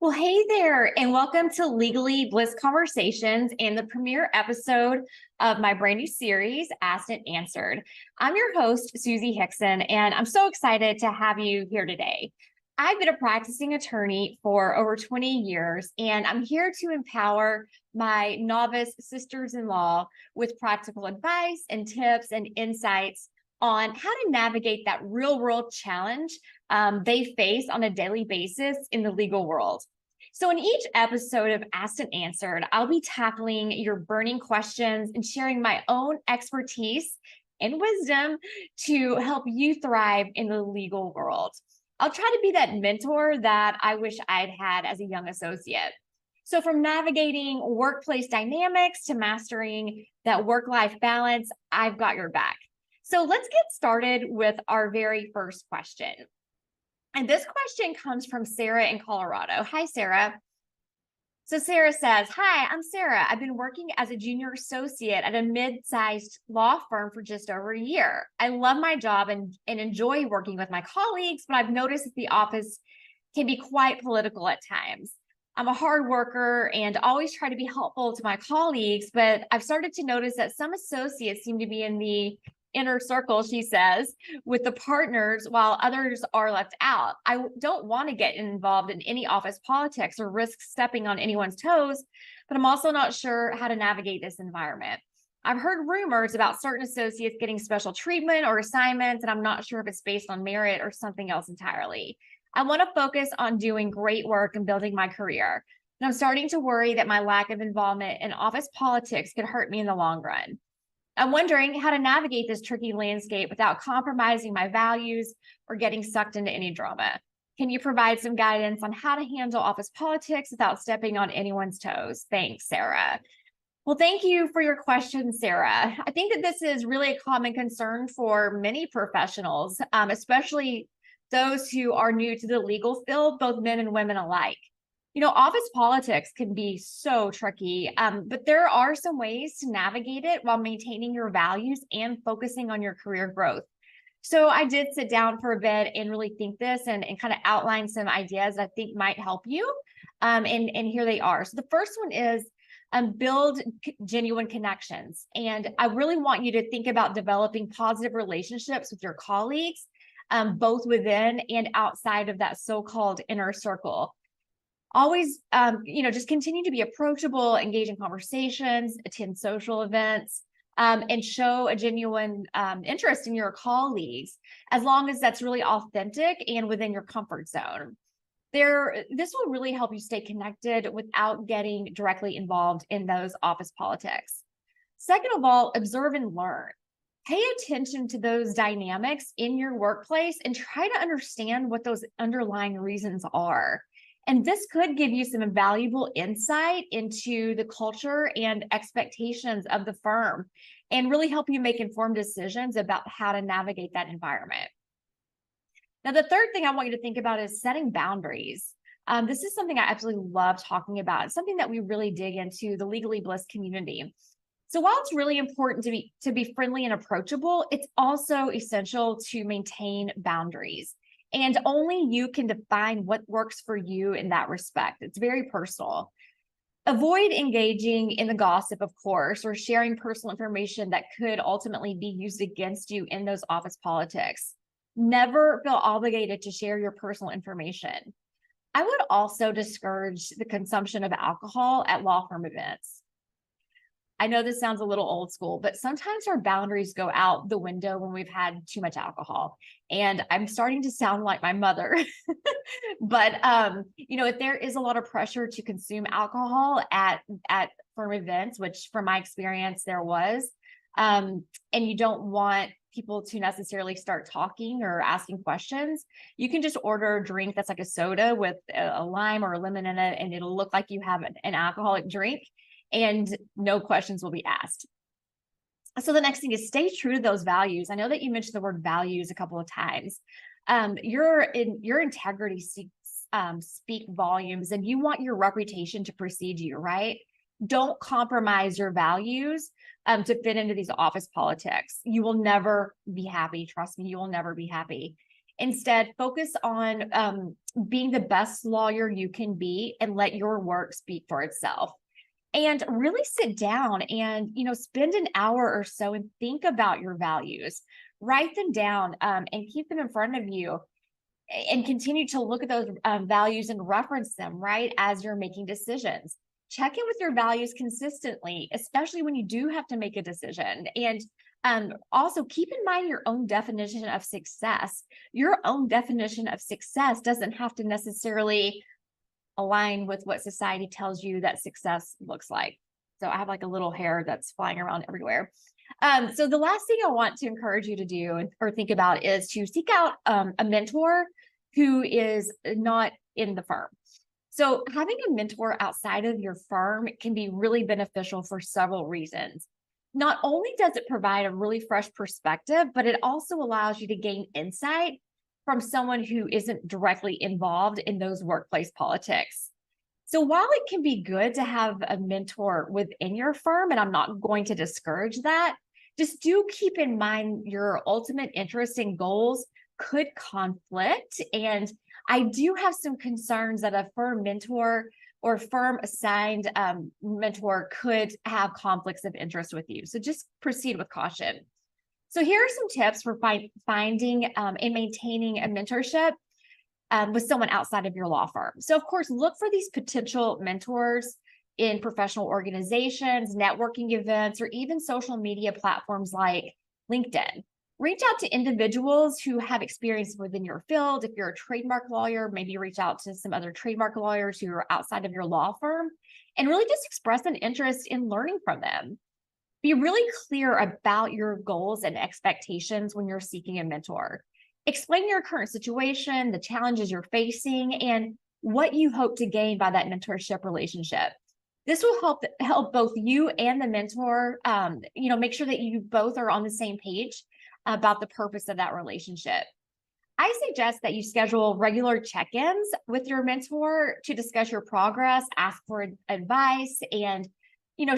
Well, hey there, and welcome to Legally Blissed Conversations and the premiere episode of my brand new series, Asked and Answered. I'm your host, Suzi Hixon, and I'm so excited to have you here today. I've been a practicing attorney for over 20 years, and I'm here to empower my novice sisters-in-law with practical advice and tips and insights on how to navigate that real-world challenge they face on a daily basis in the legal world. So, in each episode of Asked and Answered, I'll be tackling your burning questions and sharing my own expertise and wisdom to help you thrive in the legal world. I'll try to be that mentor that I wish I'd had as a young associate. So, from navigating workplace dynamics to mastering that work life balance, I've got your back. So, let's get started with our very first question. And this question comes from Sarah in Colorado. Hi, Sarah. So Sarah says, hi, I'm Sarah. I've been working as a junior associate at a mid-sized law firm for just over a year. I love my job and enjoy working with my colleagues, but I've noticed that the office can be quite political at times. I'm a hard worker and always try to be helpful to my colleagues, but I've started to notice that some associates seem to be in the inner circle, she says, with the partners while others are left out. I don't want to get involved in any office politics or risk stepping on anyone's toes, but I'm also not sure how to navigate this environment. I've heard rumors about certain associates getting special treatment or assignments, and I'm not sure if it's based on merit or something else entirely. I want to focus on doing great work and building my career, and I'm starting to worry that my lack of involvement in office politics could hurt me in the long run. I'm wondering how to navigate this tricky landscape without compromising my values or getting sucked into any drama. Can you provide some guidance on how to handle office politics without stepping on anyone's toes? Thanks, Sarah. Well, thank you for your question, Sarah. I think that this is really a common concern for many professionals, especially those who are new to the legal field, both men and women alike. Office politics can be so tricky, but there are some ways to navigate it while maintaining your values and focusing on your career growth. So I did sit down for a bit and really think this and kind of outline some ideas that I think might help you. And here they are. So the first one is build genuine connections. And I really want you to think about developing positive relationships with your colleagues, both within and outside of that so-called inner circle. Always, just continue to be approachable, engage in conversations, attend social events, and show a genuine interest in your colleagues, as long as that's really authentic and within your comfort zone. This will really help you stay connected without getting directly involved in those office politics. Second of all, observe and learn. Pay attention to those dynamics in your workplace and try to understand what those underlying reasons are. And this could give you some valuable insight into the culture and expectations of the firm and really help you make informed decisions about how to navigate that environment. Now, the third thing I want you to think about is setting boundaries. This is something I absolutely love talking about. It's something that we really dig into, the Legally Blissed community. So while it's really important to be friendly and approachable, it's also essential to maintain boundaries. And only you can define what works for you in that respect. It's very personal. Avoid engaging in the gossip, of course, or sharing personal information that could ultimately be used against you in those office politics. Never feel obligated to share your personal information. I would also discourage the consumption of alcohol at law firm events. I know this sounds a little old school, but sometimes our boundaries go out the window when we've had too much alcohol. And I'm starting to sound like my mother. But, if there is a lot of pressure to consume alcohol at firm events, which from my experience there was, and you don't want people to necessarily start talking or asking questions, you can just order a drink that's like a soda with a lime or a lemon in it, and it'll look like you have an alcoholic drink, and no questions will be asked. So the next thing is stay true to those values. I know that you mentioned the word values a couple of times. Your integrity speak volumes, and you want your reputation to precede you, right? Don't compromise your values to fit into these office politics. You will never be happy. Trust me, you will never be happy. Instead, focus on being the best lawyer you can be and let your work speak for itself. And really sit down and, spend an hour or so and think about your values. Write them down and keep them in front of you and continue to look at those values and reference them, right, as you're making decisions. Check in with your values consistently, especially when you do have to make a decision. And also keep in mind your own definition of success. Your own definition of success doesn't have to necessarily align with what society tells you that success looks like. So I have like a little hair that's flying around everywhere. So the last thing I want to encourage you to do or think about is to seek out a mentor who is not in the firm. So having a mentor outside of your firm can be really beneficial for several reasons. Not only does it provide a really fresh perspective, but it also allows you to gain insight from someone who isn't directly involved in those workplace politics. So while it can be good to have a mentor within your firm, and I'm not going to discourage that, just do keep in mind your ultimate interests and goals could conflict. And I do have some concerns that a firm mentor or firm assigned mentor could have conflicts of interest with you. So just proceed with caution. So here are some tips for finding and maintaining a mentorship with someone outside of your law firm. So of course, look for these potential mentors in professional organizations, networking events, or even social media platforms like LinkedIn. Reach out to individuals who have experience within your field. If you're a trademark lawyer, maybe reach out to some other trademark lawyers who are outside of your law firm and really just express an interest in learning from them. Be really clear about your goals and expectations when you're seeking a mentor. Explain your current situation, the challenges you're facing, and what you hope to gain by that mentorship relationship. This will help both you and the mentor, make sure that you both are on the same page about the purpose of that relationship. I suggest that you schedule regular check-ins with your mentor to discuss your progress, ask for advice, and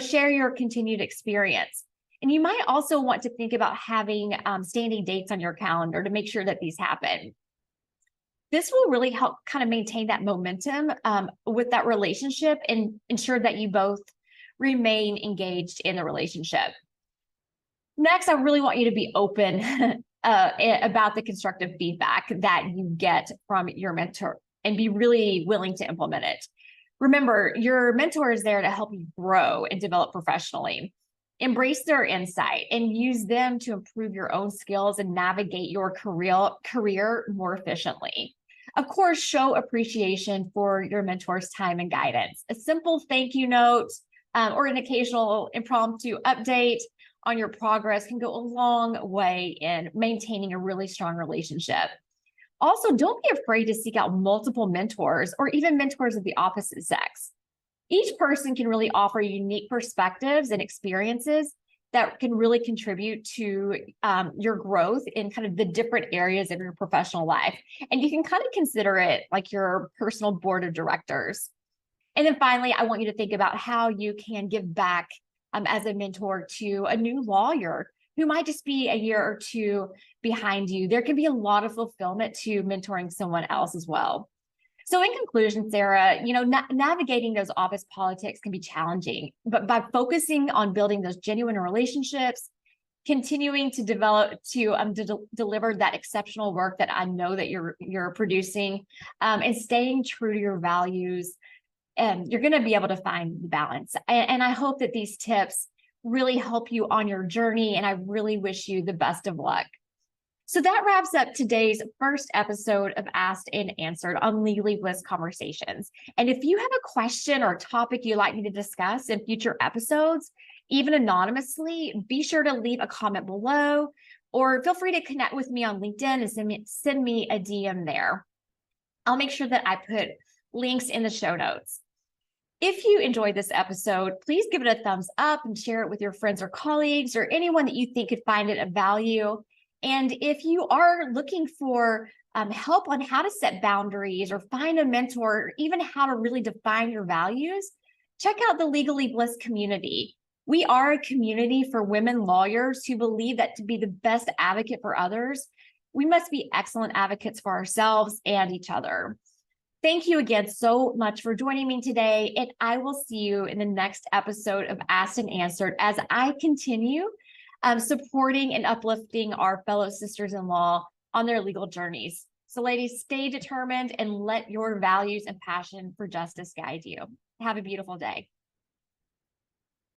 share your continued experience. And you might also want to think about having standing dates on your calendar to make sure that these happen. This will really help kind of maintain that momentum with that relationship and ensure that you both remain engaged in the relationship. Next, I really want you to be open about the constructive feedback that you get from your mentor and be really willing to implement it. Remember, your mentor is there to help you grow and develop professionally. Embrace their insight and use them to improve your own skills and navigate your career more efficiently. Of course, show appreciation for your mentor's time and guidance. A simple thank you note or an occasional impromptu update on your progress can go a long way in maintaining a really strong relationship. Also, don't be afraid to seek out multiple mentors or even mentors of the opposite sex. Each person can really offer unique perspectives and experiences that can really contribute to your growth in kind of the different areas of your professional life. And you can kind of consider it like your personal board of directors. And then finally, I want you to think about how you can give back as a mentor to a new lawyer who might just be a year or two behind you. There can be a lot of fulfillment to mentoring someone else as well. So in conclusion, Sarah, navigating those office politics can be challenging, but by focusing on building those genuine relationships, continuing to deliver that exceptional work that I know that you're producing, and staying true to your values, you're going to be able to find the balance. And I hope that these tips really help you on your journey, and I really wish you the best of luck. So that wraps up today's first episode of Asked and Answered on Legally Blissed Conversations. And if you have a question or topic you'd like me to discuss in future episodes, even anonymously, be sure to leave a comment below, or feel free to connect with me on LinkedIn and send me a DM there. I'll make sure that I put links in the show notes. If you enjoyed this episode, please give it a thumbs up and share it with your friends or colleagues or anyone that you think could find it of value. And if you are looking for help on how to set boundaries or find a mentor, or even how to really define your values, check out the Legally Blissed community. We are a community for women lawyers who believe that to be the best advocate for others, we must be excellent advocates for ourselves and each other. Thank you again so much for joining me today, and I will see you in the next episode of Asked and Answered as I continue supporting and uplifting our fellow sisters-in-law on their legal journeys. So ladies, stay determined and let your values and passion for justice guide you. Have a beautiful day.